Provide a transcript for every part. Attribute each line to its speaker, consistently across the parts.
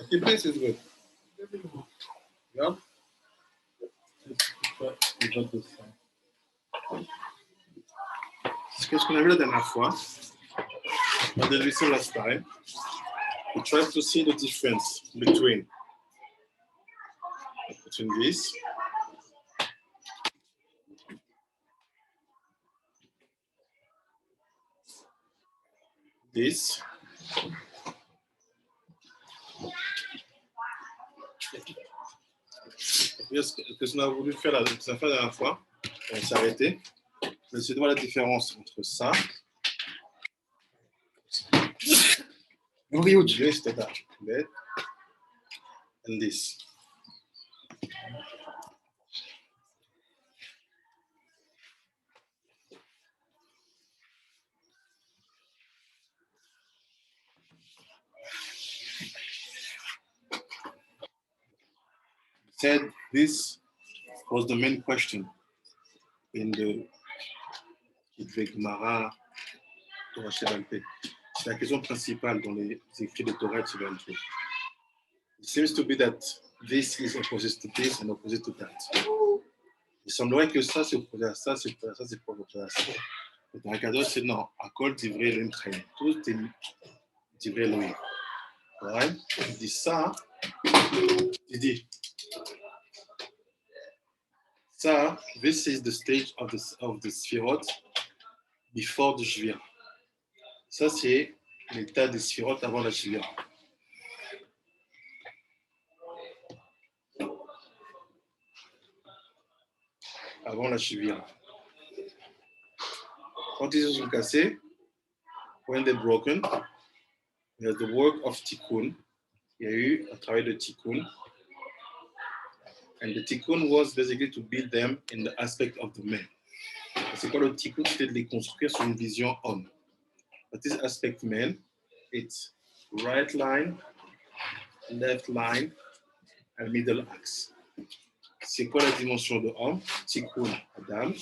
Speaker 1: Keep this is good. Yeah. Qu'est-ce qu'on a vu la dernière fois? On did this last time. We tried to see the difference between this ce qu'on a voulu faire la dernière fois, on s'est arrêté. On essaie de voir la différence entre ça. And this. Said this was the main question in the Gemara Torah Sheba'al Peh. C'est la question principale dans les écrits de Torah Sheba'al Peh. It seems to be that this is opposite to this and opposite to that. Il semblerait que ça c'est opposé à ça, c'est opposé à ça, c'est opposé à ça. Le Torah Kadosh c'est non, Akol Divrei Elohim Chaim. Tout est Divrei Elohim. Right? Il dit ça, il dit ça, this is the stage of the Sfirot before the Shvira. Ça, c'est l'état des Sfirot avant la Shvira. Avant la Shvira. Quand ils se sont cassés, when they're broken, there's the work of Tikkun. Il y a eu un travail de Tikkun. And the Tikkun was basically to build them in the aspect of the man. C'est quoi le Tikkun? C'était de les construire sur une vision homme. But this aspect man, it's right line, left line, and middle axe. C'est quoi la dimension de homme? Tikkun Adam.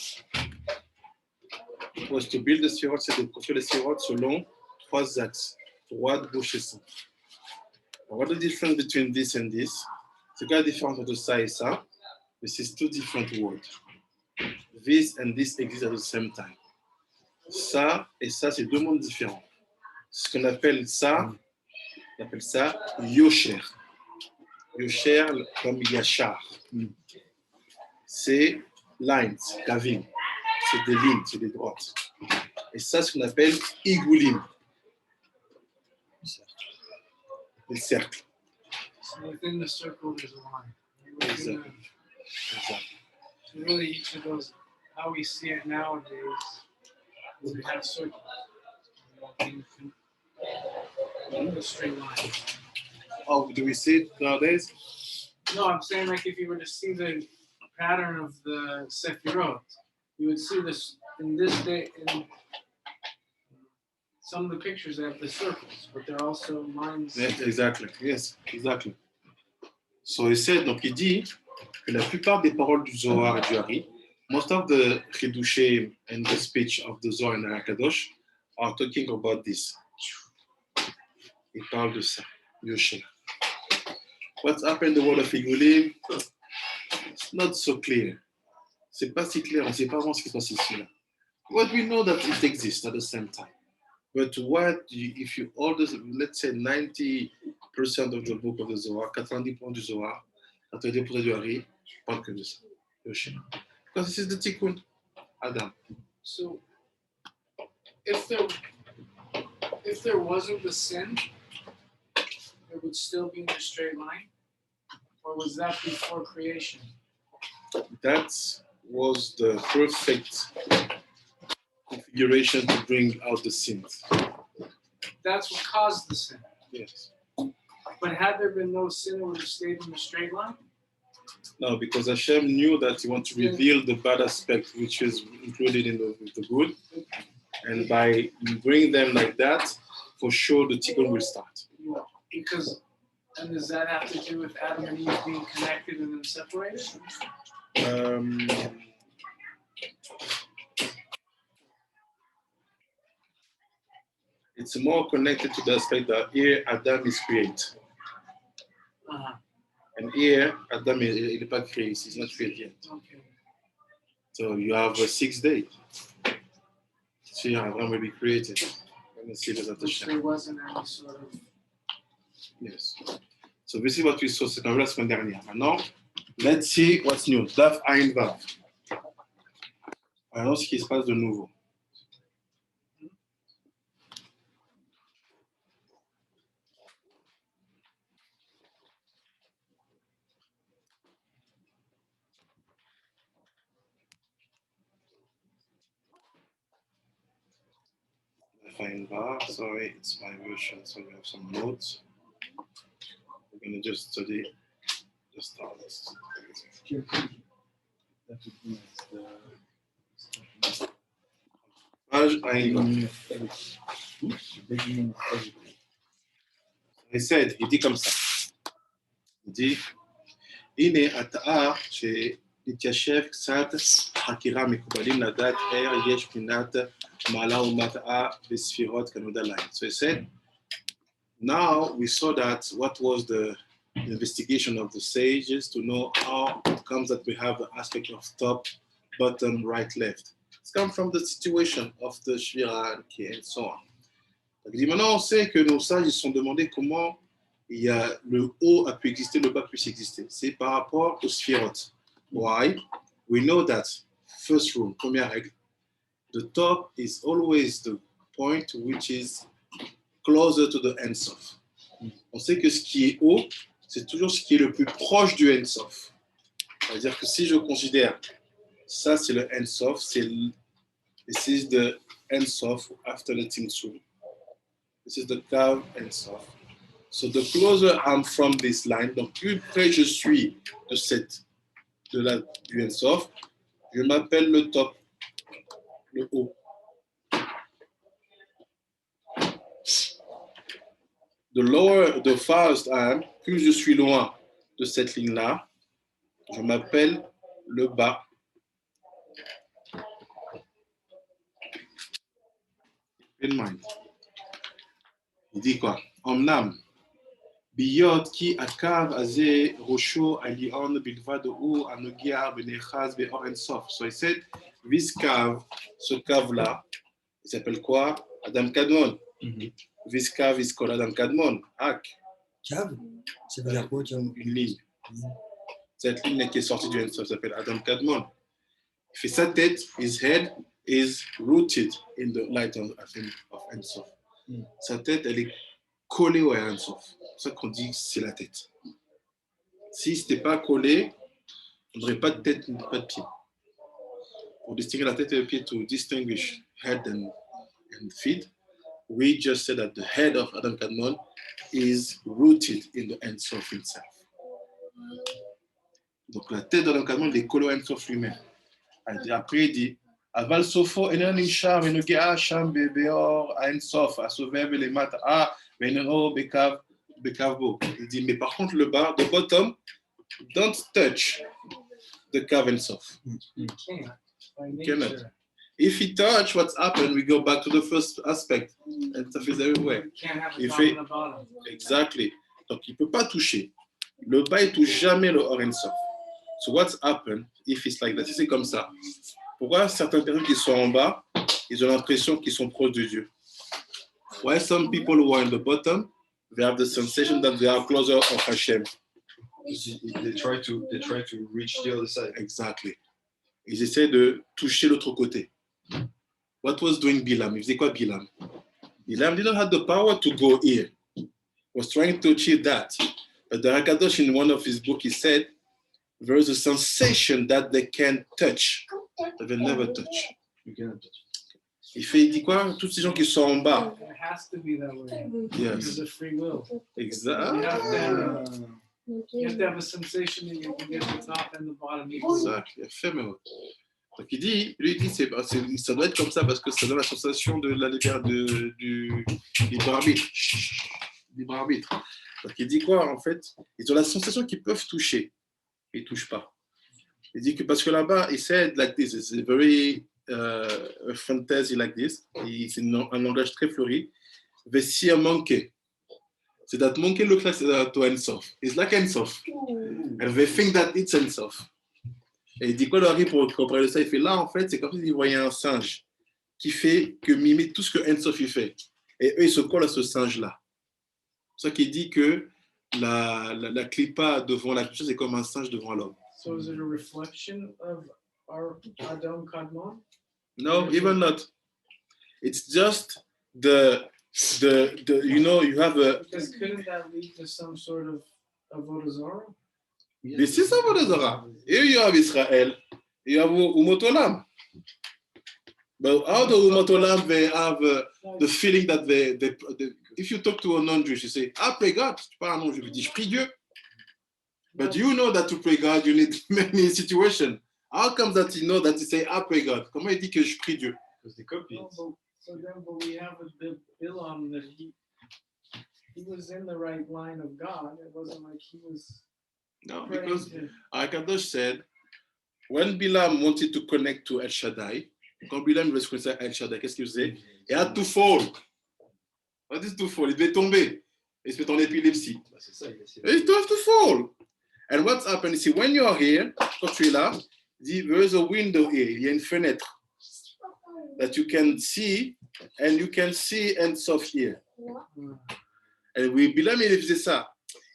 Speaker 1: Was to build the spheroid, c'est de construire les sphéroïdes selon trois axes, droite, gauche et centre. What is the difference between this and this? C'est quoi la différence entre ça et ça? This is two different words. This and this exist at the same time. Ça et ça, c'est deux mondes différents. Ce qu'on appelle ça, on appelle ça Yosher. Yosher comme Yachar. C'est lines, kavim. C'est des lignes, c'est des droites. Et ça, c'est ce qu'on appelle Igulim. Les cercles.
Speaker 2: So within the circle, there's a line.
Speaker 1: Exactly.
Speaker 2: So really, each of those, how we see it nowadays, we have circles. A straight line.
Speaker 1: Oh, do we see it nowadays?
Speaker 2: No, I'm saying like if you were to see the pattern of the Sefirot, you would see this in this day in some of the pictures. They have the circles, but they're also lines.
Speaker 1: Yes, exactly. Yes, exactly. So he said, donc il dit que la plupart des paroles du Zohar et du Hari, most of the Chidushim and the speech of the Zohar and the Hakadosh are talking about this. Il parle de ça, Yosher. What's happened in the world of Igulim? It's not so clear. C'est pas si clair, on sait pas vraiment ce qui se passe ici là. But we know that it exists at the same time. But if you order, let's say 90% of the book of the Zohar, 90% du Zohar, 90% du Hari, parle que de ça, Yosher. Because this is the Tikkun Adam.
Speaker 2: So, if there wasn't the sin, it would still be in a straight line, or was that before creation?
Speaker 1: That was the perfect configuration to bring out the sins.
Speaker 2: That's what caused the sin.
Speaker 1: Yes.
Speaker 2: But had there been no sin, it would have stayed in a straight line?
Speaker 1: No, because Hashem knew that he wanted to reveal the bad aspect, which is included in the good. And by bringing them like that, for sure the tikkun will start.
Speaker 2: Because, and does that have to do with Adam and Eve being connected and then separated?
Speaker 1: It's more connected to the aspect that here Adam is created.
Speaker 2: Uh-huh.
Speaker 1: And here, Adam, il n'est pas créé ici. It's not created yet.
Speaker 2: Okay.
Speaker 1: So you have 6 days. So you have already created. Let me see if there's
Speaker 2: Which there wasn't any sort of.
Speaker 1: Yes. So this is what we saw, c'est quand même la semaine dernière. Maintenant, let's see what's new. Daf Ayin Vav. Alors, ce qui se passe de nouveau. Daf Ayin Vav. Sorry, it's my version, so we have some notes. We're going to just study. Just start this. Page Ayin Vav. He said, il dit comme ça. Il dit, הנה התאה להתיישב קצת חקירה מקובלים לדעת איך יש פינת מעלה ומטעה בספירות כנוד הליין. So he said, now we saw that what was the investigation of the sages to know how it comes that we have the aspect of top, bottom, right, left. It's come from the situation of the Shvira and so on. Donc, il dit, maintenant on sait que nos sages ils se sont demandé comment il y a le haut a pu exister, le bas puisse exister. C'est par rapport aux sphirotes. Why? We know that, first rule, première règle, the top is always the point which is closer to the Ein Sof. On sait que ce qui est haut, c'est toujours ce qui est le plus proche du Ein Sof. C'est-à-dire que si je considère ça, c'est le Ein Sof, this is the Ein Sof after the Tzimtzum. This is the Kav Ein Sof. So the closer I'm from this line, donc plus près je suis du Ein Sof, je m'appelle le top, le haut. The farthest I am, plus je suis loin de cette ligne-là, je m'appelle le bas. In mind. Il dit quoi? Omnam. Biyot ki akav azeh rosho alion bilvad ou anogia benechaz beor en sof. So he said, this cave, ce cave-là, il s'appelle quoi? Adam Kadmon. This cave is called Adam Kadmon. Ak.
Speaker 3: Cave? Ça veut dire quoi?
Speaker 1: Une ligne. Cette ligne qui est sortie du Ein Sof s'appelle Adam Kadmon. Il fait sa tête, his head is rooted in the light of Ein Sof. Sa tête, elle est collée au Ein Sof. C'est ça qu'on dit que c'est la tête. Si ce n'était pas collé, on n'aurait pas de tête ni pas de pied. Pour distinguer la tête et le pied, to distinguish head and feet, we just said that the head of Adam Kadmon is rooted in the Ein Sof himself. Donc la tête d'Adam Kadmon est collée au Ein Sof lui-même. Après il dit, Aval sofo enen nishar venogea sham beor Ein Sof asoveh belemata venero bekav bo. Il dit, mais par contre le bas, the bottom, don't touch the kav Ein Sof.
Speaker 2: You can't. By
Speaker 1: Cannot.
Speaker 2: nature.
Speaker 1: If he touch, what's happened? We go back to the first aspect. And stuff is everywhere.
Speaker 2: You can't have
Speaker 1: Il
Speaker 2: the top
Speaker 1: fait-
Speaker 2: and the bottom.
Speaker 1: Exactly. Donc, il ne peut pas toucher. Le bas, il ne touche jamais le Or Ein Sof. So what's happened if it's like that? Si c'est comme ça. Pourquoi certaines personnes qui sont en bas, ils ont l'impression qu'ils sont proches de Dieu? Why some people who are in the bottom, they have the sensation that they are closer of Hashem?
Speaker 4: They try to reach the other side.
Speaker 1: Exactly. Ils essaient de toucher l'autre côté. What was doing Bilam? Il faisait quoi Bilam? Bilam didn't have the power to go here. He was trying to achieve that. But the Hakadosh, in one of his books, he said, there is a sensation that they can touch, but they never touch.
Speaker 4: You cannot touch.
Speaker 1: Il dit quoi? Tous ces gens qui sont en bas.
Speaker 2: It has to be that way.
Speaker 1: Yes.
Speaker 2: Because of free will.
Speaker 1: Exact.
Speaker 2: You have to have a sensation that you can get the top and the bottom equal.
Speaker 1: Exact. Il a fait, mais ouais. Donc il dit, lui il dit, ça doit être comme ça parce que ça donne la sensation de la liberté du libre arbitre. Libre arbitre. Donc il dit quoi en fait? Ils ont la sensation qu'ils peuvent toucher. Ils ne touchent pas. Il dit que parce que là-bas, il said like this, it's a very fantasy like this. C'est un langage très fleuri. Vessia manqué. So that monkey looks like to Ensof. It's like Ensof. And they think that it's Ensof. Et il dit quoi, Laurie, pour comprendre ça? Il fait là, en fait, c'est comme s'il voyait un singe qui fait que mimite tout ce que Ensof il fait. Et eux, ils se collent à ce singe-là. C'est ça qu'il dit que la clipa devant la chose, c'est comme un singe devant l'homme.
Speaker 2: So is it a reflection of our Adam Kadmon?
Speaker 1: No, even not. It's just the you know, you have a.
Speaker 2: Because couldn't that lead to some sort of Avodah Zarah?
Speaker 1: This is Avodah Zarah. Here you have Israel. You have Umotolam. But how the Umotolam, they have the feeling that they if you talk to a non-Jewish, you say, I pray God. Tu parles à un non-Juif, tu dis, je prie Dieu. But you know that to pray God, you need many situations. How comes that you know that you say, I pray God? Comment il dit que je prie Dieu?
Speaker 4: Because they copy it.
Speaker 2: But we have a Bilam that he was in the right line of God. It wasn't like he was.
Speaker 1: No, because Akadosh said, when Bilam wanted to connect to El Shaddai, quand Bilam voulait se connecter à El Shaddai, qu'est-ce qu'il faisait? He had to fall. What is to fall? Il devait tomber. Il se met en épilepsie.
Speaker 4: C'est ça, il a essayé.
Speaker 1: It have to fall. And what's happened? You see, when you are here, quand tu es là, there is a window here. Il y a une fenêtre that you can see, and you can see Ensof here. And Bilam, il faisait ça.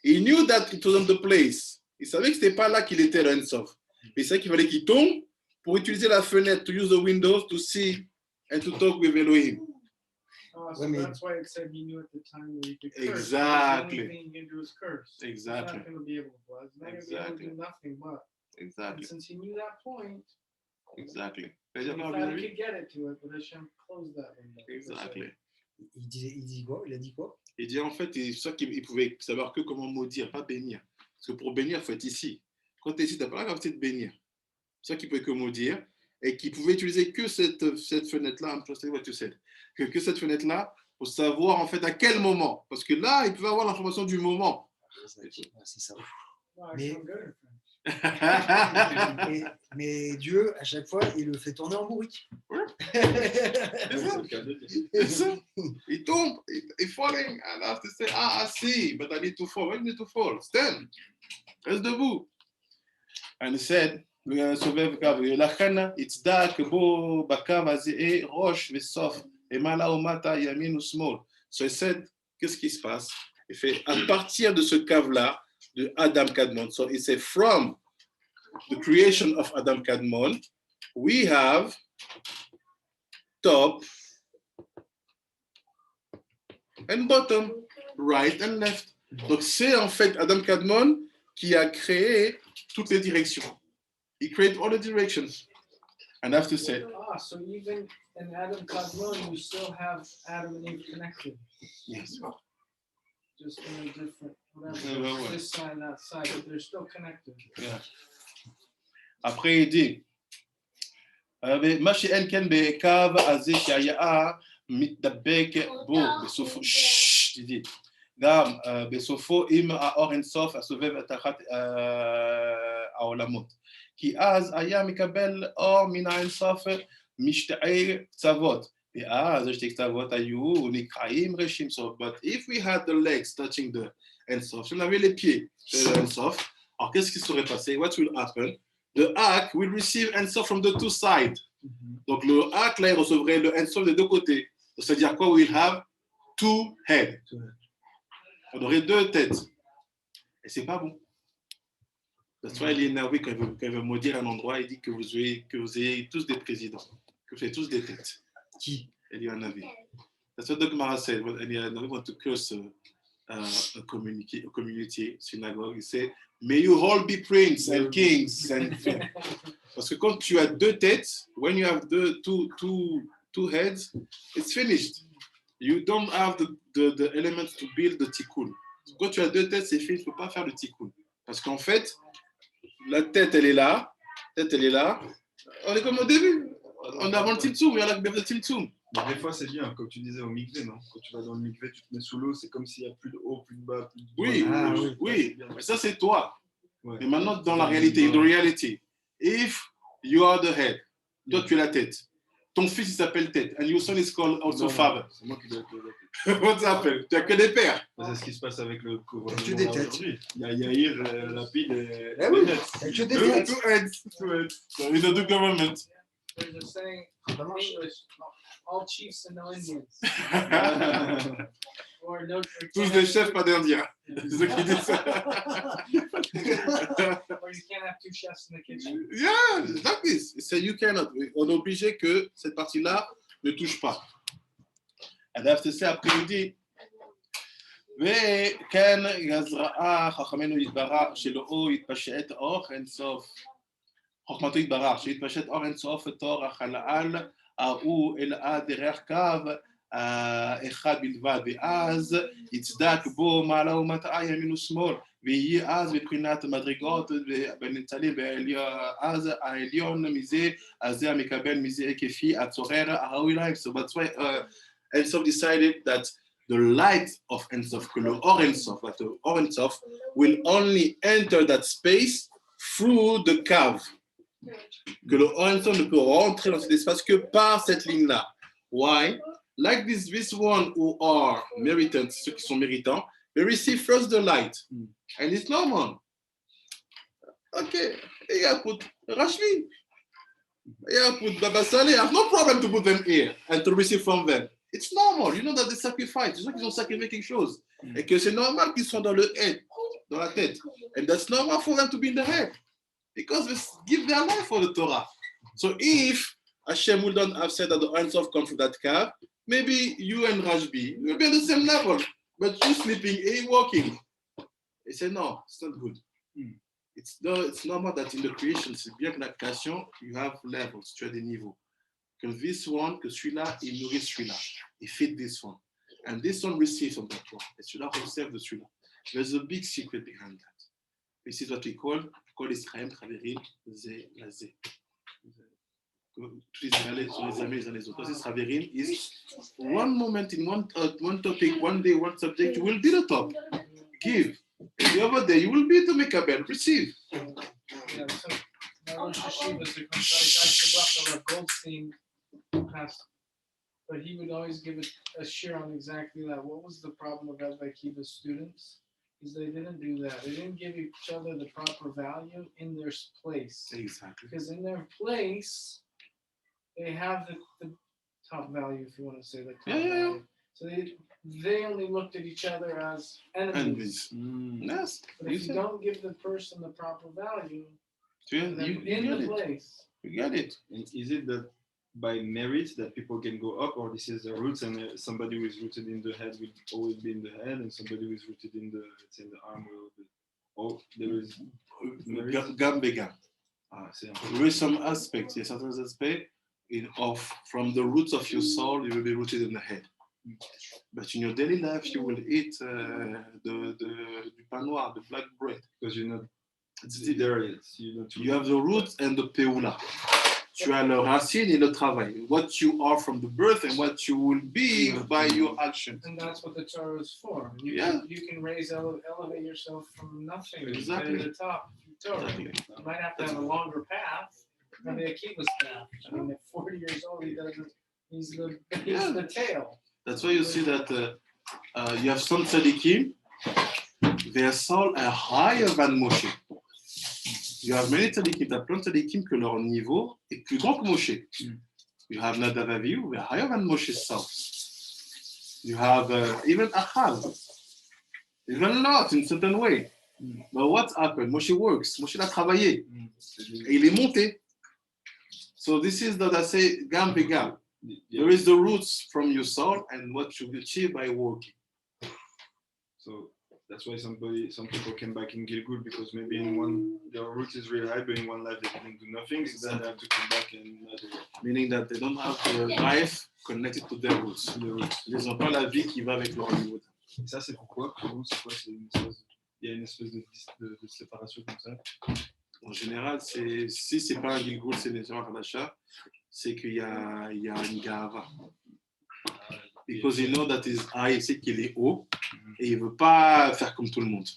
Speaker 1: He knew that it wasn't the place. Il savait que c'était pas là qu'il était, le Ensof. Mais c'est qu'il fallait qu'il tombe pour utiliser la fenêtre, to use the windows to see and to talk with Elohim.
Speaker 2: So that's why it said he knew at the time where he could curse.
Speaker 1: Exactly.
Speaker 2: The only thing he can do is curse.
Speaker 1: Exactly.
Speaker 2: He's not going to be able to bless. He's not going to be able to do nothing but.
Speaker 1: Exactly.
Speaker 2: And since he knew that point,
Speaker 1: Exactly.
Speaker 2: he thought he could get it to it, but Hashem closed that window.
Speaker 1: Exactly.
Speaker 3: Il dit quoi? Il a dit quoi?
Speaker 1: Il dit en fait, c'est ça qu'il pouvait savoir que comment maudire, pas bénir. Parce que pour bénir, il faut être ici. Quand tu es ici, tu n'as pas la capacité de bénir. C'est ça qu'il pouvait que maudire et qu'il pouvait utiliser que cette fenêtre-là, I'm just what you said, que cette fenêtre-là pour savoir en fait à quel moment. Parce que là, il pouvait avoir l'information du moment.
Speaker 3: C'est ça.
Speaker 2: Well,
Speaker 3: Mais-
Speaker 2: I'm good.
Speaker 3: Mais Dieu, à chaque fois, il le fait tourner en bourrique.
Speaker 1: C'est ça. C'est ça. Il tombe, il falling, and I have to say, I see, but I need to fall. Why do you need to fall? Stand. Reste debout. And he said, לכן יצדק בו בקו הזה ראש וסוף, למעלה ומטה, ימין ושמאל. So he said, qu'est-ce qui se passe? Il fait, à partir de ce cave-là, de Adam Kadmon, so he said, from the creation of Adam Kadmon, we have top and bottom, right and left. Donc c'est en fait Adam Kadmon qui a créé toutes les directions. He created all the directions. And I have to say,
Speaker 2: So even in Adam Kadmon, you still have Adam and Eve connected,
Speaker 1: yes.
Speaker 2: just in a different,
Speaker 1: Yeah, well.
Speaker 2: this side, that side, but they're still connected.
Speaker 1: Yeah. Après, il dit, מה שאין כן בקו הזה שהיה מתדבק בו בסופו, il dit, גם בסופו עם האור אינסוף הסובב תחת העולמות. כי אז היה מקבל אור מן האינסוף משתי קצוות. ואז שתי קצוות היו נקראים רשים. But if we had the legs touching the אינסוף, si on avait les pieds de l'Ensof, alors qu'est-ce qui serait passé? What will happen? The ark will receive Ensof from the two sides. Donc le ark là, il recevrait le Ensof des deux côtés. C'est-à-dire quoi? We'll have two heads. On aurait deux têtes. Et c'est pas bon. That's why il est énervé quand il veut maudire un endroit, il dit que vous ayez tous des présidents, que vous ayez tous des têtes.
Speaker 3: Qui?
Speaker 1: Il y a un avis. That's what the Gemara said. When Navi want to curse a community, synagogue, il said, may you all be princes and kings. Parce que quand tu as deux têtes, when you have two heads, it's finished. You don't have the elements to build the tikkun. Quand tu as deux têtes, c'est fini, tu ne peux pas faire le tikkun. Parce qu'en fait, la tête, elle est là, on est comme au début. On est avant le Tzimtzum, il y a le Tzimtzum.
Speaker 4: Mais des fois, c'est bien, comme tu disais au mikvé, non? Quand tu vas dans le mikvé, tu te mets sous l'eau, c'est comme s'il n'y a plus de haut, plus de bas, plus de
Speaker 1: Oui,
Speaker 3: Ah, oui.
Speaker 1: oui, mais ça c'est toi.
Speaker 4: Ouais.
Speaker 1: Mais maintenant, dans la réalité, in the reality, if you are the head, toi tu es la tête, ton fils il s'appelle Ted, and your son is called also
Speaker 4: Non,
Speaker 1: father.
Speaker 4: c'est moi qui dois te le
Speaker 1: Comment ça s'appelle? Tu as que des pères.
Speaker 4: C'est ce qui se passe avec le gouvernement
Speaker 3: Que des têtes.
Speaker 4: aujourd'hui. Il y a Yair, Lapid et
Speaker 3: Eh oui.
Speaker 4: Bennett.
Speaker 3: Il y a que des
Speaker 1: Two
Speaker 3: têtes.
Speaker 1: heads. So in the two government.
Speaker 2: There's a saying
Speaker 3: C'est pas
Speaker 2: in
Speaker 3: marche.
Speaker 2: English, all chiefs and no Indians. Or no, or
Speaker 1: Tous
Speaker 2: can't
Speaker 1: des
Speaker 2: have
Speaker 1: chefs,
Speaker 2: two-
Speaker 1: pas d'Indiens. C'est ceux qui disent ça.
Speaker 2: Or you can't have two chefs in the kitchen.
Speaker 1: Yeah, like this. C'est you cannot. On est obligé que cette partie-là ne touche pas. And after ça, après il dit, וכן יזרעה חכמינו יתברך שלאו יתפשט אור אין סוף. חוכמתו יתברך שיתפשט אור אין סוף תור החלל ההוא אלעד דרך קו אחד בלבד, ואז יצדק בו מעלה ומטה ימין ושמאל, ויהיה אז מבחינת מדרגות ונמצאים אז העליון מזה, אז זה המקבל מזה כפי הצורר הראוי להם. So that's why Ein Sof decided that the light of Ein Sof, que le Or Ein Sof, that the Or Ein Sof will only enter that space through the cave. Que le Or Ein Sof ne peut rentrer dans cet espace que par cette ligne-là. Why? Like this one who are meritant, ceux qui sont méritants, they receive first the light. And it's normal. Okay, yeah, put Rashmi. Yeah, put Baba Saleh. I have no problem to put them here and to receive from them. It's normal. You know that they sacrifice. C'est sûr qu'ils ont sacrifié quelque chose. Et que c'est normal qu'ils soient dans le head, dans la tête. And that's normal for them to be in the head. Because they give their life for the Torah. So if Hashem wouldn't have said that the Ein Sof come from that cave, maybe you and Rashbi will be at the same level. But you sleeping, he walking. He said, no, it's not good. It's normal that in the creation, c'est bien que la création, you have levels, tu as des niveaux. Que this one, que celui-là, il nourrit celui-là. Il feed this one. And this one receives from that one. Et celui-là receive de celui-là. There's a big secret behind that. This is what we call Israël, Chaverim, Zé, Lazé. Tous les Israéliens sont les amis les uns les autres. This Chaverim is one moment in one topic, one day, one subject, you will be the top. Give. And the other day, you will be the Mekabel, receive.
Speaker 2: Yeah, so my Rosh Hashiva, the Shabbat of Goldstein passed, but he would always give a share on exactly that. What was the problem of Rabbi Akiva's students? Is they didn't do that. They didn't give each other the proper value in their place.
Speaker 1: Exactly.
Speaker 2: Because in their place, they have the top value, if you want to say the top value. So they only looked at each other as enemies.
Speaker 1: Yes.
Speaker 2: But if you don't give the person the proper value,
Speaker 1: You
Speaker 2: then
Speaker 1: get
Speaker 2: in the
Speaker 1: it.
Speaker 2: place.
Speaker 1: You get it.
Speaker 4: And is it that by merit that people can go up, or this is the roots, and somebody who is rooted in the head will always be in the head, and somebody who is rooted in the, let's say, in the arm will be, oh, there is merit?
Speaker 1: Gam begam.
Speaker 4: C'est un
Speaker 1: There is some aspects, il y a certains aspects from the roots of your soul, you will be rooted in the head. But in your daily life, you will eat du pain noir, the black bread.
Speaker 4: because you're not
Speaker 1: It's
Speaker 4: there yet.
Speaker 1: You have the roots and the peula. Tu as le racine et le travail. What you are from the birth and what you will be by your action.
Speaker 2: And that's what the Torah is for. You can elevate yourself from nothing
Speaker 1: Exactly.
Speaker 2: to the top through Torah.
Speaker 1: Exactly.
Speaker 2: You might have to have a longer path than the Akiva's path. I mean, at 40 years old, he's the tail.
Speaker 1: That's why you see that you have some tzaddikim, their soul are higher than Moshe. You have many tzaddikim, tu as plein de tzaddikim que leur niveau est plus grand que Moshe. You have Nadav Avihu, they're higher than Moshe's soul. You have even Achav, even Lot in a certain way. But what happened? Moshe works. Moshe a travaillé. Et il est monté. So this is that I say, gam begam. There is the roots from your soul and what you achieve by working.
Speaker 4: So that's why some people came back in Gilgul, because maybe in one their root is really high, but in one life they didn't do nothing, so then they have to come back and
Speaker 1: Meaning that they don't have the life connected to their roots. Ils n'ont pas la vie qui va avec leur niveau.
Speaker 4: Et ça, c'est pourquoi pour vous, c'est quoi? Il y a une espèce de séparation comme ça.
Speaker 1: En général, si c'est pas un Gilgul, c'est des gens d'achat, c'est qu'il y a une gava. Because you know that is high, il sait qu'il est haut et il veut pas faire comme tout le monde.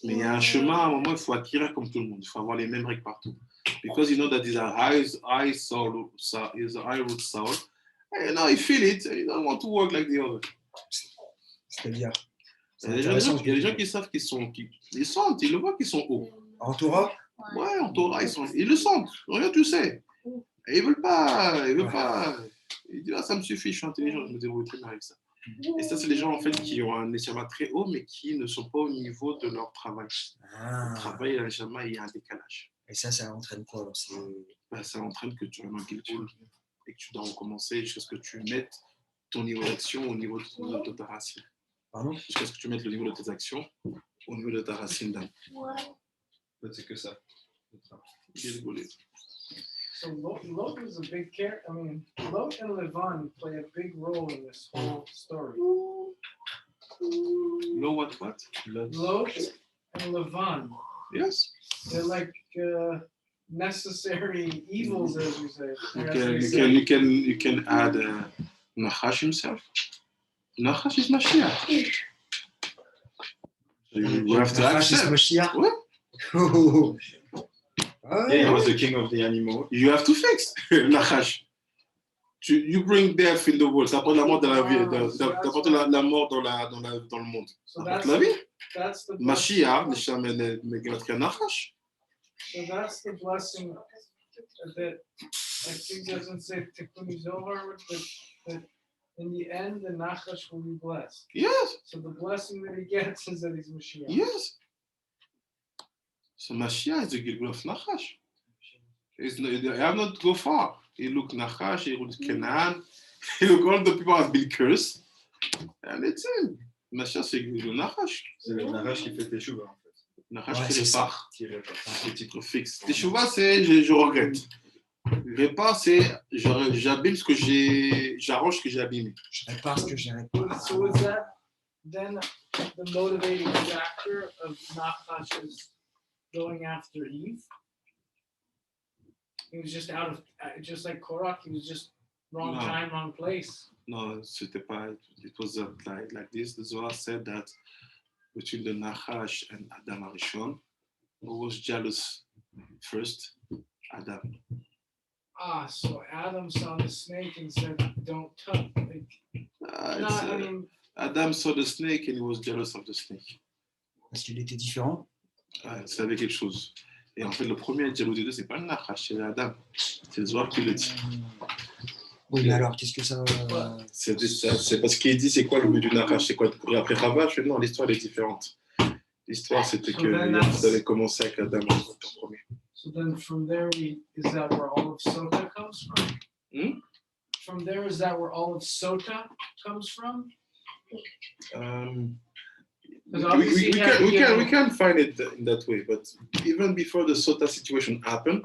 Speaker 1: Mais il y a un chemin, à un moment, il faut acquérir comme tout le monde. Il faut avoir les mêmes règles partout. Because you know that these are high soul, is a high root soul. And you know, you feel it, and you don't want to work like the other.
Speaker 3: C'est-à-dire,
Speaker 1: Il
Speaker 3: c'est
Speaker 1: y a des gens,
Speaker 3: intéressant.
Speaker 1: il y a des gens qui savent ils sentent, ils le voient qu'ils sont hauts.
Speaker 3: En Torah,
Speaker 1: Ouais, en Torah, ils le sentent. Regarde, tu sais. Et ils veulent pas, Ils disent, ah, ça me suffit, je suis intelligent, je me débrouille très bien avec ça. Et ça, c'est les gens, en fait, qui ont un neshama très haut, mais qui ne sont pas au niveau de leur travail. Le travail et le neshama, il y a un décalage.
Speaker 3: Et ça entraîne quoi alors?
Speaker 1: Ça entraîne que tu as un guilty et que tu dois recommencer jusqu'à ce que tu mettes ton niveau d'action au niveau de ta racine.
Speaker 3: Pardon?
Speaker 1: Jusqu'à ce que tu mettes le niveau de tes actions au niveau de ta racine d'âme.
Speaker 4: C'est que ça.
Speaker 1: Désolé.
Speaker 2: So Lot was a big character. I mean, Lot and Levan play a big role in this whole story.
Speaker 1: Low what?
Speaker 2: Lot and Levan,
Speaker 1: Yes.
Speaker 2: they're like necessary evils, as you say.
Speaker 1: You can add Nachash himself. Nachash is Mashiach. You have to
Speaker 3: Nachash is
Speaker 1: accept.
Speaker 3: Mashiach.
Speaker 1: Ouais.
Speaker 3: Oh.
Speaker 4: Yeah, he was the king of the animal.
Speaker 1: You have to fix Nachash. You bring death in the world. Ça apporte la mort dans la vie. Ça apporte la mort dans le monde.
Speaker 2: So
Speaker 1: Ça apporte la vie.
Speaker 2: that's the
Speaker 1: Mashiach, Megatria Nachash.
Speaker 2: So that's the blessing that I think doesn't say Tikkun Zohar, that in the end the Nachash will be blessed.
Speaker 1: Yes.
Speaker 2: So the blessing that he gets is that he's Mashiach.
Speaker 1: Yes. So Mashiach is the Gilgul of Nachash. I have not go far. He look Nachash, he look Canaan, he look all the people have been cursed. And it's him. Mashiach, c'est Gilgul Nachash.
Speaker 4: C'est le Nachash qui fait Teshuvah en fait.
Speaker 1: Nachash,
Speaker 3: Ouais,
Speaker 1: c'est
Speaker 3: c'est
Speaker 1: les
Speaker 3: ça.
Speaker 1: parts.
Speaker 4: Qui répare.
Speaker 1: Le titre fixe. Teshuvah, c'est je regrette. Répare, c'est j'abîme ce que j'arrange ce que j'ai abîmé.
Speaker 3: Je répare ce que j'ai réparé.
Speaker 2: So is that then the motivating factor of Nachash's going after Eve? He was just out of, just like Korach, he was just wrong
Speaker 1: No.
Speaker 2: time, wrong place.
Speaker 1: No, c'était pas. It was like this. The Zohar said that between the Nachash and Adam Arishon, who was jealous first? Adam.
Speaker 2: Ah, so Adam saw the snake and said, don't touch. Like, no, I mean,
Speaker 1: Adam saw the snake and he was jealous of the snake.
Speaker 3: Parce qu'il était différent.
Speaker 1: Il savait quelque chose. Et en fait, le premier à être jaloux des deux, c'est pas le Nachash, c'est Adam. C'est le Zohar qui le dit.
Speaker 3: Oui, mais alors, qu'est-ce que ça.
Speaker 1: C'est parce qu'il dit c'est quoi le but du Nachash, c'est quoi après Ravash? Non, l'histoire elle est différente. L'histoire c'était que vous avez commencé avec Adam en premier.
Speaker 2: so then from there, is that where all of Sota comes from?
Speaker 1: Hmm?
Speaker 2: From there, is that where all of Sota comes from?
Speaker 1: We can find it in that way, but even before the Sota situation happened,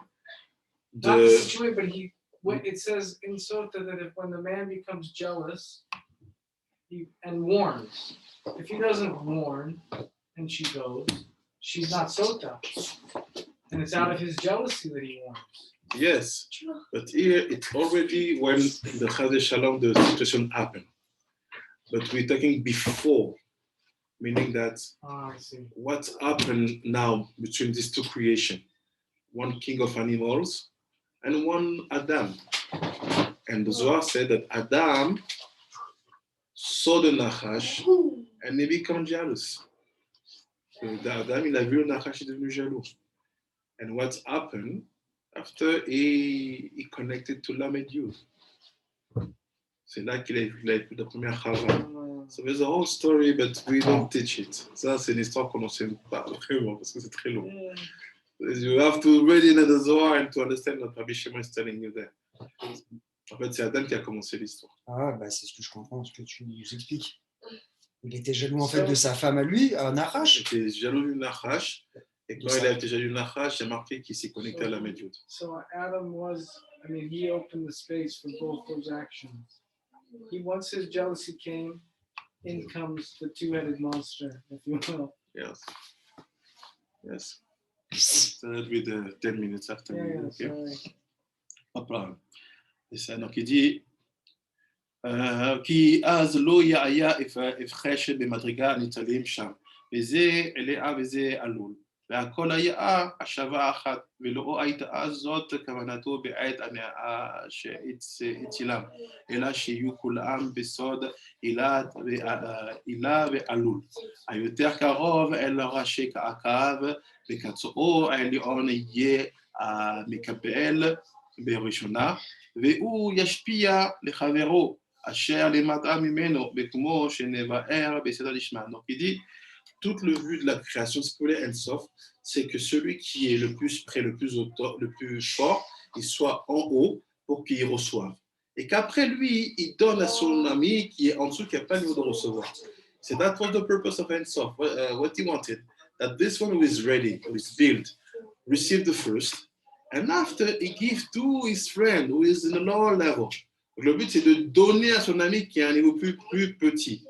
Speaker 2: Not the situation, but it says in Sota that when the man becomes jealous and warns, if he doesn't warn and she goes, she's not Sota. And it's out of his jealousy that he warns.
Speaker 1: yes, but here it's already when the Chazé Shalom the situation happened. But we're talking before, meaning that
Speaker 2: Oh, I see.
Speaker 1: what happened now between these two creations, one king of animals and one Adam. And the Zohar said that Adam saw the Nachash and he became jealous. So Adam, il a vu le Nachash, il est devenu jaloux. And what happened after he connected to Lamed Yud. C'est là qu'il a vu la première Chava. So there's a whole story, but we don't teach it. Ça, c'est une histoire qu'on n'enseigne pas vraiment parce que c'est très long. You have to read in the Zohar and to understand what Rabbi Shimon is telling you there. En fait, c'est Adam qui a commencé l'histoire.
Speaker 3: Ah, bah, c'est ce que je comprends, ce que tu nous expliques. Il était jaloux en fait de sa femme à lui, à Nachash.
Speaker 1: Il était jaloux du Nachash. Et quand il a été jaloux du Nachash, il a marqué qu'il s'est connecté à la Médiud.
Speaker 2: So Adam he opened the space for both those actions. Once his jealousy came, in comes the two-headed monster, if you will.
Speaker 1: Yes. Yes. Started with 10 minutes after.
Speaker 2: Yeah,
Speaker 1: Okay.
Speaker 2: sorry.
Speaker 1: Pas de problème. Et ça, donc il dit כי אז לא יהיה הפרש במדרגה הניטלים שם. וזה אליה וזה עלול. והכל היה השבה אחת, ולא הייתה זאת כוונתו בעת הנאה שהצילם, אלא שיהיו כולם בסוד עילה ועלול. היותר קרוב אל ראשי הקו, וקצאו העליון יהיה מקבל בראשונה, והוא ישפיע לחברו, אשר למטה ממנו, וכמו שנבאר בסדר לשמה. Donc il dit, toute le but de la création de Spoiler Ensof, c'est que celui qui est le plus près, le plus fort, il soit en haut pour qu'il reçoive. Et qu'après lui, il donne à son ami qui est en dessous, qui n'a pas le niveau de recevoir. So that was the purpose of Ensof. What he wanted, that this one who is ready, who is built, receive the first, and after he gives to his friend who is in a lower level. Donc, le but, c'est de donner à son ami qui est à un niveau plus petit.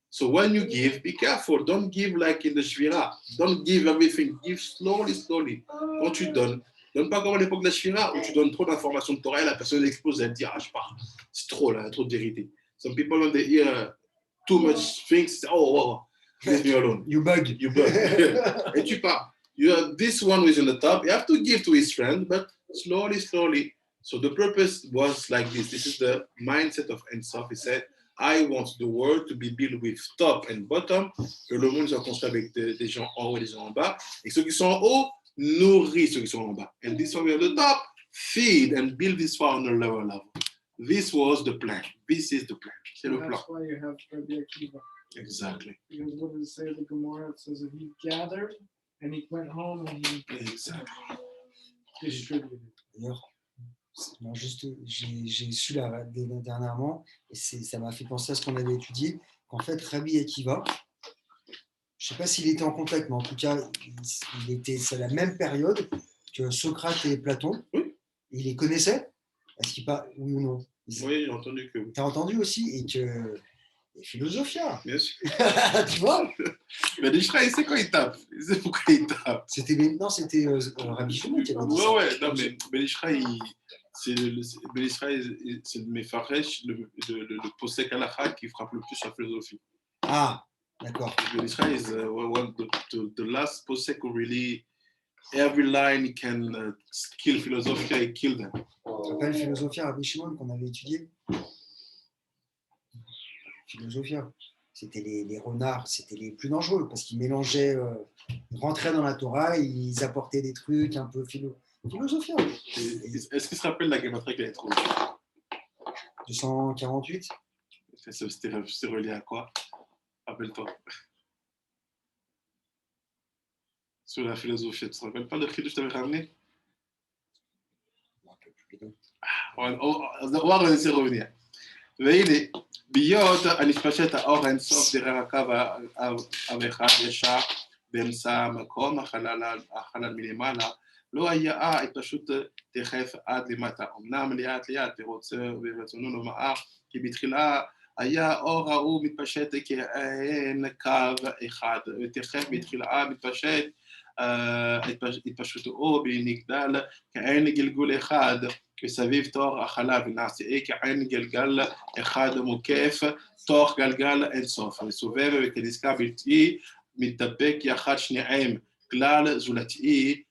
Speaker 1: So when you give, be careful. Don't give like in the Shvira. Don't give everything. Give slowly, slowly. Quand tu donnes pas comme à l'époque de la Shvira où tu donnes trop d'informations de Torah et la personne explose, elle dit, ah, je pars. C'est trop là, trop de vérité. Some people, when they hear too much things, say, oh, leave me alone.
Speaker 3: You bug.
Speaker 1: You bug. Et tu pars. You have this one who is on the top. You have to give to his friend, but slowly, slowly. So the purpose was like this. This is the mindset of Ensof. He said, I want the world to be built with top and bottom, que le monde soit construit avec des gens en haut et des gens en bas, et ceux qui sont en haut nourrissent ceux qui sont en bas. And this one we are at the top, feed and build this far on a lower level. This was the plan. This is the plan. C'est le plan.
Speaker 2: That's why you have Rabbi Akiva.
Speaker 1: Exactly.
Speaker 2: Because what does it say in the Gemara? It says that he gathered and he went home and he
Speaker 1: Exactly.
Speaker 2: distributed.
Speaker 3: D'ailleurs, non, juste, j'ai su dernièrement, et ça m'a fait penser à ce qu'on avait étudié, qu'en fait, Rabbi Akiva, je ne sais pas s'il était en contact, mais en tout cas, c'est la même période que Socrate et Platon.
Speaker 1: Oui.
Speaker 3: Il les connaissait. Est-ce qu'il parle, oui ou non?
Speaker 1: Oui, j'ai entendu que oui.
Speaker 3: Tu as entendu aussi, et que les philosophiens.
Speaker 1: Bien sûr.
Speaker 3: Tu vois?
Speaker 1: Mais les Shra, il sait quand il tape. Il sait pourquoi il tape.
Speaker 3: C'était Rabbi Shimon qui avait dit ça.
Speaker 1: Ouais, non, mais Belishra, c'est le Mefaresh, le Posek Halakha qui frappe le plus la philosophie.
Speaker 3: Ah, d'accord.
Speaker 1: Belishra is one the last Posek who really, every line he can kill Philosophia, he kill them.
Speaker 3: Tu te rappelles Philosophia, Rabbi Shimon qu'on avait étudié? Philosophia. C'était les renards, c'était les plus dangereux parce qu'ils mélangeaient, ils rentraient dans la Torah, ils apportaient des trucs un peu Philosophia.
Speaker 1: Est-ce qu'il se rappelle la Gematria qu'il a trouvée?
Speaker 3: 248.
Speaker 1: C'est relié à quoi? Rappelle-toi. Sur la philosophie, tu te rappelles pas le cri que je t'avais ramené? On va revenir. והנה, ביות הנתפשט האור אינסוף דרך הקו האחד ישר באמצע המקום, החלל מלמעלה, לא היה פשוט תכף עד למטה. אמנם לאט לאט ברצונו לומר, כי בתחילה היה אור ההוא מתפשט כאין קו אחד, ותכף בתחילה מתפשט התפשטו בנגדל כאין גלגול אחד, וסביב תור החלל ונעשה כעין גלגל אחד מוקף תוך גלגל אינסוף, וסובב וכנזכר בלתי מתדבק יחד שניהם כלל זולתי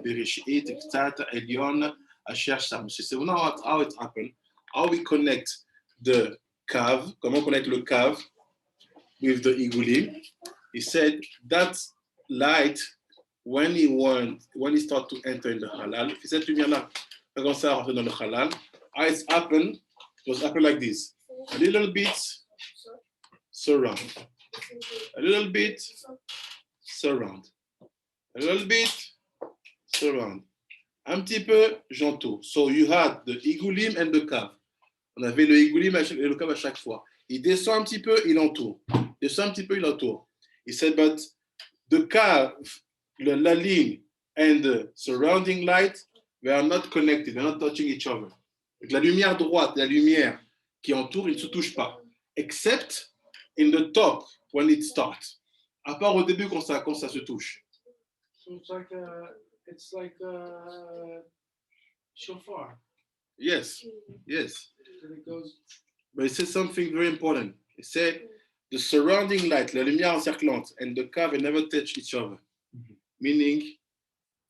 Speaker 1: בראשית קצת עליון אשר שם. So now how it happened, how we connect the cave, comment connect le cave with the igulim. He said that light, when he start to enter in the halal, if cette lumière-là commence à rentrer dans le halal, how it was happened like this. A little bit surround. A little bit surround. A little bit surround. Un petit peu j'entoure. So you had the igulim and the cave. On avait le igulim et le cave à chaque fois. Il descend un petit peu, il entoure. Il descend un petit peu, il entoure. He said, but the cave, la ligne and the surrounding light, they are not connected, they are not touching each other. Donc, la lumière droite, la lumière qui entoure, ils ne se touchent pas. Except in the top, when it starts. À part au début, quand ça se touche.
Speaker 2: So it's like a shofar.
Speaker 1: Yes, yes.
Speaker 2: And it goes.
Speaker 1: But he said something very important. He said, the surrounding light, la lumière encerclante, and the cave never touch each other. Meaning,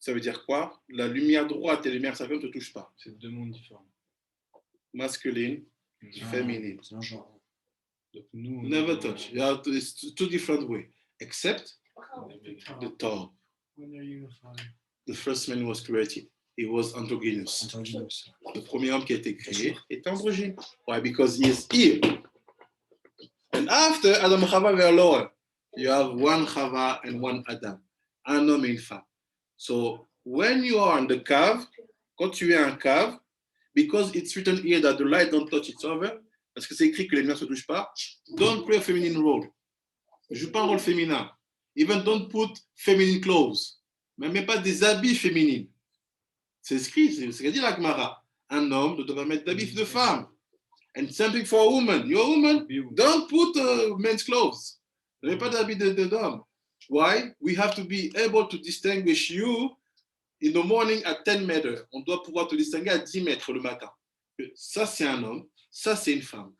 Speaker 1: ça veut dire quoi? La lumière droite et la lumière encerclante ne se touchent pas.
Speaker 4: C'est deux mondes différents.
Speaker 1: Masculine,
Speaker 3: Ah,
Speaker 1: féminine.
Speaker 3: c'est un genre.
Speaker 4: Donc nous, on
Speaker 1: Never
Speaker 4: est-
Speaker 1: touch. It's two different ways, except the top.
Speaker 2: When they're unified.
Speaker 1: The first man was created. He was androgynous.
Speaker 3: Androgynous.
Speaker 1: Le premier homme qui a été créé est androgyne. Why? Because he is here. And after Adam and Chava were lower, you have one Chava and one Adam. Un homme et une femme. So when you are in the cave, quand tu es en cave, because it's written here that the light don't touch each other, parce que c'est écrit que les lumières ne se touchent pas, don't play a feminine role. Ne joue pas un rôle féminin. Even don't put feminine clothes. Même mets pas des habits féminins. C'est écrit, c'est ce qu'a dit la Gemara. Un homme ne doit pas mettre d'habits de femme. And something for a woman. You're a woman, don't put men's clothes. Ne mets pas d'habits d'homme. Why? We have to be able to distinguish you in the morning at 10 meters. On doit pouvoir te distinguer à 10 mètres le matin. Ça, c'est un homme. Ça, c'est une femme.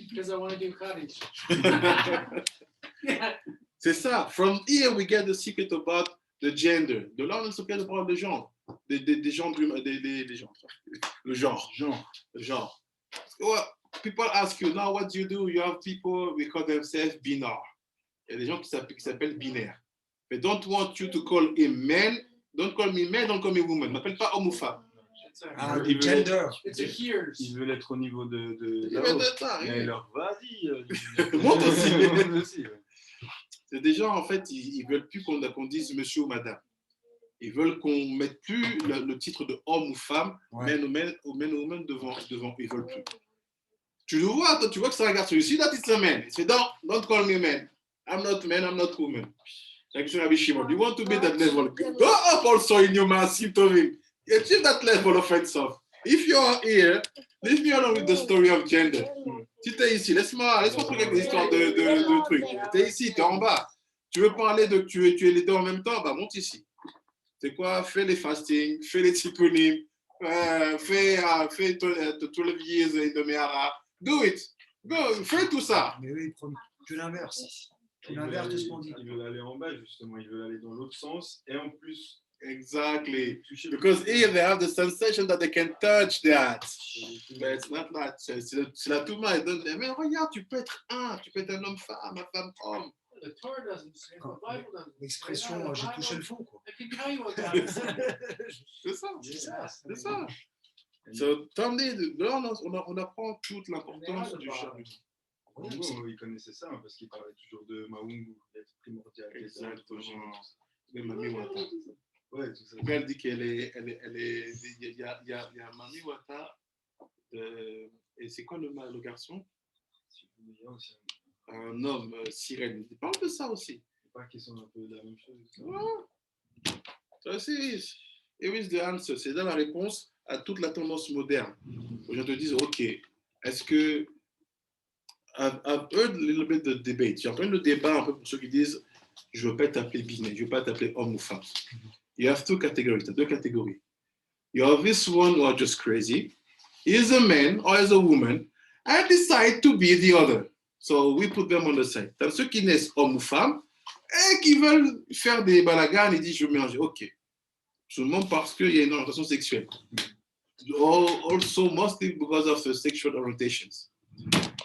Speaker 2: Because I want to do cottage. Yeah.
Speaker 1: C'est ça. From here, we get the secret about the gender. De là, on se parle de genre. Des genres, des genres. Le genre. Le genre. Well, people ask you, now what do? You have people, we call themselves binaire. Il y a des gens qui s'appellent binaires. They don't want you to call him man. Don't call me man, don't call me woman. Ne m'appelle pas homme ou femme.
Speaker 2: It's a,
Speaker 3: Ah,
Speaker 4: Ils
Speaker 3: the
Speaker 4: veulent-
Speaker 3: gender.
Speaker 2: it's a hears.
Speaker 4: Ils veulent être au niveau de
Speaker 1: Il y
Speaker 4: là-haut.
Speaker 1: avait de ça,
Speaker 4: Mais
Speaker 1: rien.
Speaker 4: alors, vas-y.
Speaker 1: Monte aussi.
Speaker 4: Monte aussi, ouais.
Speaker 1: C'est des gens, en fait, ils veulent plus qu'on dise monsieur ou madame. Ils veulent qu'on mette plus le titre de homme ou femme,
Speaker 3: Ouais.
Speaker 1: men ou woman devant. Ils veulent plus. Tu le vois, toi, tu vois que c'est un garçon. You see that it's a man. Il fait, don't call me man. I'm not man, I'm not woman. Like Rabbi Shimon, you want to be that level. Go up also in your massive tovim. Achieve that level of offensive. If you are here, leave me alone with the story of gender. Si tu es ici, laisse-moi te regarder des histoires de trucs. Tu es ici, tu es en bas. Tu veux parler de que tu es les deux en même temps, bah monte ici. C'est quoi? Fais les fastings, fais les tipunim, fais tout le vieilles de Mehara. Do it. Go, fais tout ça.
Speaker 3: Mais eux, ils prennent que l'inverse. Tout
Speaker 4: Ils veulent
Speaker 3: l'inverse de ce
Speaker 4: aller-
Speaker 3: qu'on dit.
Speaker 4: Ils veulent aller en bas, justement. Ils veulent aller dans l'autre sens. Et en plus,
Speaker 1: Exactly.
Speaker 4: toucher.
Speaker 1: Because here they have the sensation that they can touch that. But it's not that. C'est la Touma. Mais regarde, tu peux être un homme-femme, un femme-homme.
Speaker 2: The Torah doesn't say, the Bible doesn't say.
Speaker 3: L'expression,
Speaker 2: that.
Speaker 3: j'ai
Speaker 2: The
Speaker 3: touché le
Speaker 2: Bible-
Speaker 3: fond, quoi.
Speaker 2: I can tell you what God said.
Speaker 1: C'est ça.
Speaker 2: Yes.
Speaker 1: C'est ça. So, attendez, là, on apprend toute l'importance du charbon.
Speaker 4: En gros, ils connaissaient ça hein, parce qu'ils parlaient toujours de Maungu, d'être primordial.
Speaker 1: Exactement. De Mami Wata.
Speaker 4: Ouais, tout ça.
Speaker 1: Elle dit qu'elle est. Il y a Mami Wata. Et c'est quoi le garçon?
Speaker 4: C'est
Speaker 1: Un homme sirène. Il parle de ça aussi.
Speaker 4: pas qu'ils sont un peu la même chose.
Speaker 1: Ouais. Ça, c'est. Here is the answer. C'est là la réponse à toute la tendance moderne. Où je te dis, OK, est-ce que. I've heard a little bit of debate. J'ai entendu le débat un peu pour ceux qui disent je ne veux pas t'appeler binaire, je ne veux pas t'appeler homme ou femme. You have two categories. Tu as deux catégories. You have this one who are just crazy. He is a man or is a woman and decide to be the other. So we put them on the side. Tu as ceux qui naissent homme ou femme et qui veulent faire des balagans et disent je veux mélanger. OK. Seulement parce qu'il y a une orientation sexuelle. Also, mostly because of the sexual orientations.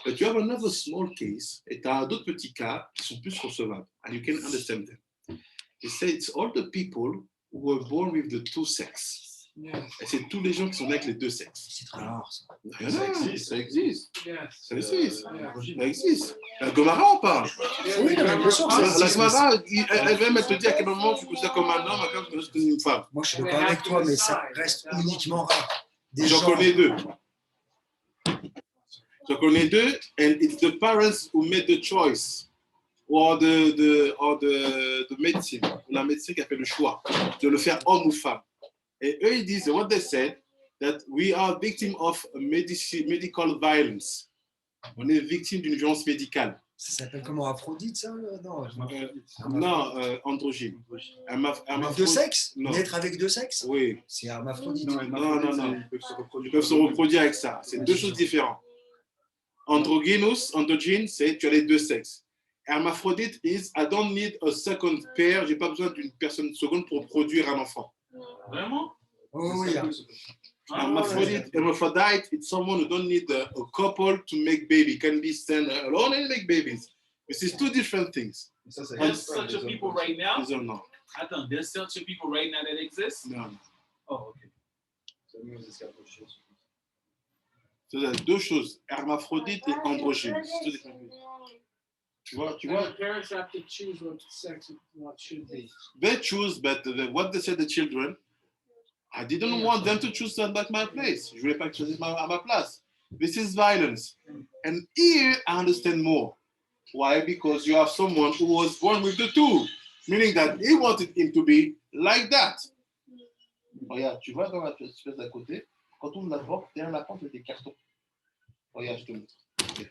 Speaker 1: But you have another small case, et tu as d'autres petits cas qui sont plus recevables, and you can understand them. They say it's all the people who were born with the two sexes.
Speaker 2: Yes.
Speaker 1: Et c'est tous les gens qui sont nés avec les deux sexes.
Speaker 3: C'est très rare, ça.
Speaker 1: Il y en a, ça existe.
Speaker 2: Yes.
Speaker 1: Ça existe.
Speaker 2: Yeah.
Speaker 1: Ça existe. La Gomara, on parle.
Speaker 3: Oui, non, mais bien sûr que ça
Speaker 1: La
Speaker 3: existe.
Speaker 1: Gomara, elle va même te dire à quel moment tu considères comme un homme, à quel moment tu considères comme une femme.
Speaker 3: Moi, je suis d'accord avec toi, mais ça reste uniquement rare. Des
Speaker 1: J'en
Speaker 3: gens-
Speaker 1: connais deux. J'en connais deux, and it's the parents who made the choice, or the médecine, la médecine qui a fait le choix de le faire homme ou femme. Et eux, ils disent, what they said, that we are victim of medical violence. On est victime d'une violence médicale.
Speaker 3: Ça s'appelle comment, Aphrodite, ça? Non,
Speaker 1: Androgyne.
Speaker 3: avec deux sexes?
Speaker 1: Non.
Speaker 3: Naître avec deux sexes?
Speaker 1: Oui.
Speaker 3: C'est hermaphrodite.
Speaker 1: Non.
Speaker 4: Ils peuvent se reproduire.
Speaker 1: Ils peuvent se reproduire avec ça. C'est deux choses différentes. Androgyne, c'est tu as les deux sexes. Hermaphrodite is I don't need a second pair, j'ai pas besoin d'une personne seconde pour produire un enfant.
Speaker 5: Vraiment?
Speaker 3: Oh, oui, hein.
Speaker 1: Hermaphrodite, it's someone who don't need a couple to make baby, can be stand alone and make babies. This is two different things.
Speaker 4: Ça, c'est
Speaker 5: There's such a people right now.
Speaker 1: These are not.
Speaker 5: Attends, there's such a people right now that exist?
Speaker 1: No.
Speaker 5: Oh, okay.
Speaker 1: So, il y a deux choses, hermaphrodite et androgyne. C'est deux différentes choses. Tu vois,
Speaker 2: And the parents have to choose what sex what should be.
Speaker 1: they choose, but what they say the children, I didn't want them to choose at my place. Je voulais pas qu'ils choisissent à ma place. This is violence. And here I understand more. Why? Because you have someone who was born with the two, meaning that he wanted him to be like that. Regarde, tu vois dans la espèce d'à côté, quand on ouvre la porte, derrière la porte, il y a des cartons. Regarde, je te montre. Okay.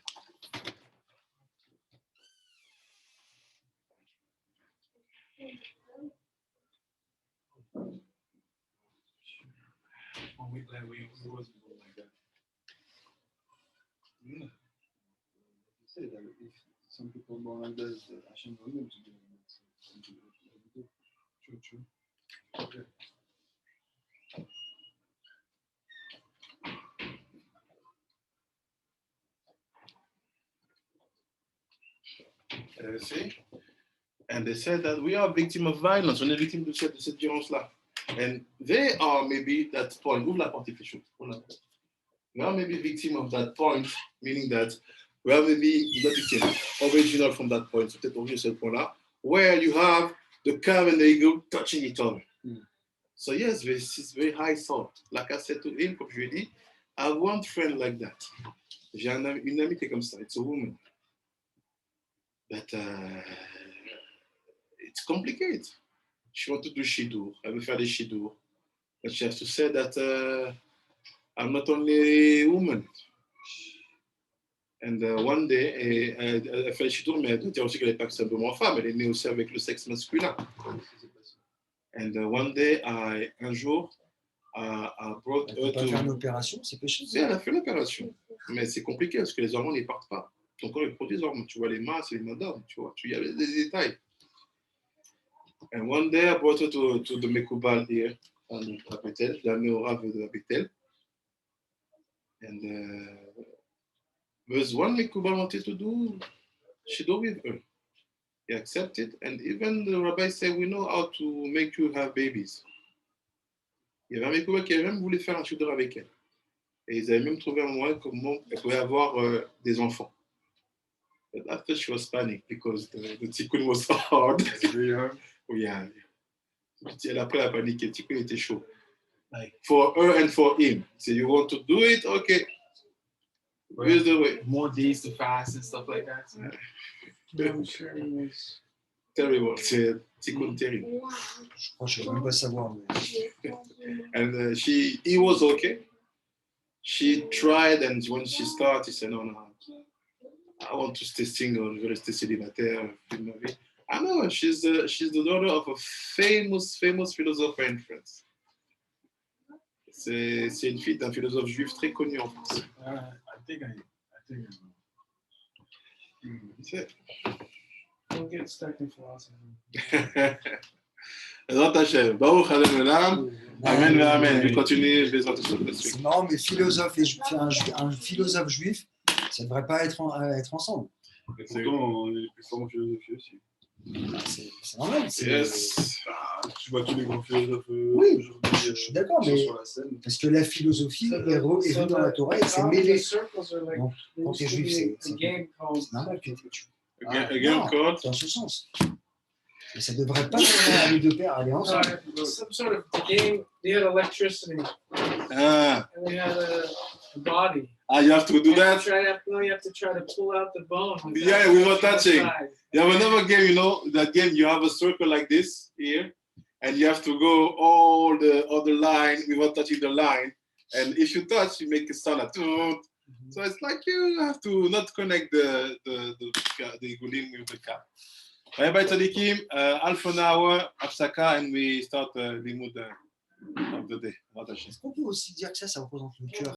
Speaker 5: Oh, we glad we wasn't born like that.
Speaker 4: You say that if some people born like that, I shouldn't want them to do it.
Speaker 5: True, true.
Speaker 4: Okay.
Speaker 1: See? And they said that we are victim of violence. On est victime de cette violence-là. And they are maybe that point. Ouvre la porte, il fait chaud. We are maybe victim of that point, meaning that we are maybe not victim, original from that point. C'est peut-être original ce point-là, where you have the calf and the eagle touching each other. So yes, this is very high thought. Like I said to him, comme je lui ai dit, I have one friend like that. J'ai une amie qui est comme ça. It's a woman. But it's complicated. She wants to do shidur. Elle veut faire des shidur. But she has to say that I'm not only a woman. And one day, elle fait des shidur, mais elle doit dire aussi qu'elle n'est pas simplement femme. Elle est née aussi avec le sexe masculin. And one day, un jour, I brought
Speaker 3: Elle
Speaker 1: her
Speaker 3: peut pas faire une
Speaker 1: to...
Speaker 3: opération, c'est péché.
Speaker 1: Si, elle a fait l'opération. Mais c'est compliqué parce que les hormones, ils partent pas. Ton corps, il produit des hormones. Tu vois les masses et les mains tu vois. Il y a des détails. And one day, I brought her to the Mekubal here à Bethel. Je l'ai amenée au Rav de Bethel. And there's one Mekubal wanted to do Shidur with her. He accepted. And even the rabbi said, we know how to make you have babies. Il y avait un Mekubal qui avait même voulu faire un Shidur avec elle. Et ils avaient même trouvé un moyen comment elle pouvait avoir des enfants. But after she was panicked because the tikkun was hard.
Speaker 4: Very hard.
Speaker 1: Yeah. Elle après la panique, le tikkun était chaud. Like for her and for him. So you want to do it? Okay. Here's the way.
Speaker 5: More days to fast and stuff like that.
Speaker 2: I'm sure it was.
Speaker 1: Terrible. C'est un tikkun terrible.
Speaker 3: Je crois que je ne vais même pas savoir. Mais...
Speaker 1: And he was okay. She tried, and when she started, she said, no, I want to stay single, je veux rester célibataire, toute ma vie. I know, she's the daughter of a famous philosopher in France. C'est une fille d'un philosophe juif très connu en France.
Speaker 5: I think I know.
Speaker 2: Don't get stuck in philosophy.
Speaker 1: Bezrat Hashem, Baruch Adonai Olam, Amen, Amen. Je continue, Bezrat Hashem.
Speaker 3: C'est marrant, mais philosophe et un philosophe juif, ça ne devrait pas être ensemble.
Speaker 4: Et pourtant, on est les plus forts en philosophie aussi.
Speaker 3: C'est normal.
Speaker 1: Yes.
Speaker 4: Tu vois tous les grands philosophes
Speaker 3: Oui,
Speaker 4: aujourd'hui
Speaker 3: je suis d'accord,
Speaker 4: qui sont
Speaker 3: mais
Speaker 4: sur la scène.
Speaker 3: parce que la philosophie est vue dans la Torah et c'est
Speaker 2: All
Speaker 3: mêlé.
Speaker 2: the circles are like,
Speaker 3: Donc,
Speaker 2: there
Speaker 3: quand
Speaker 2: used
Speaker 3: t'es
Speaker 2: to
Speaker 3: juif,
Speaker 2: be
Speaker 3: c'est
Speaker 2: a game called
Speaker 3: normal que tu.
Speaker 1: Again,
Speaker 3: Non,
Speaker 1: code.
Speaker 3: dans ce sens. Mais ça ne devrait pas aller de pair, aller ensemble.
Speaker 2: some sort of game. They had electricity
Speaker 1: Ah,
Speaker 2: and they had a body.
Speaker 1: you have to do
Speaker 2: You have
Speaker 1: that.
Speaker 2: you have to try to pull out the bone.
Speaker 1: Yeah, we were touching.
Speaker 2: Inside.
Speaker 1: You have another game, that game, you have a circle like this here, and you have to go all the other line without touching the line. And if you touch, you make a sound like, so it's like you have to not connect the gulim with the cap. Bye bye, Tzadikim. Half an hour, Apsaka, and we start the mood of the day.
Speaker 3: Est-ce qu'on peut aussi dire que ça représente le cœur?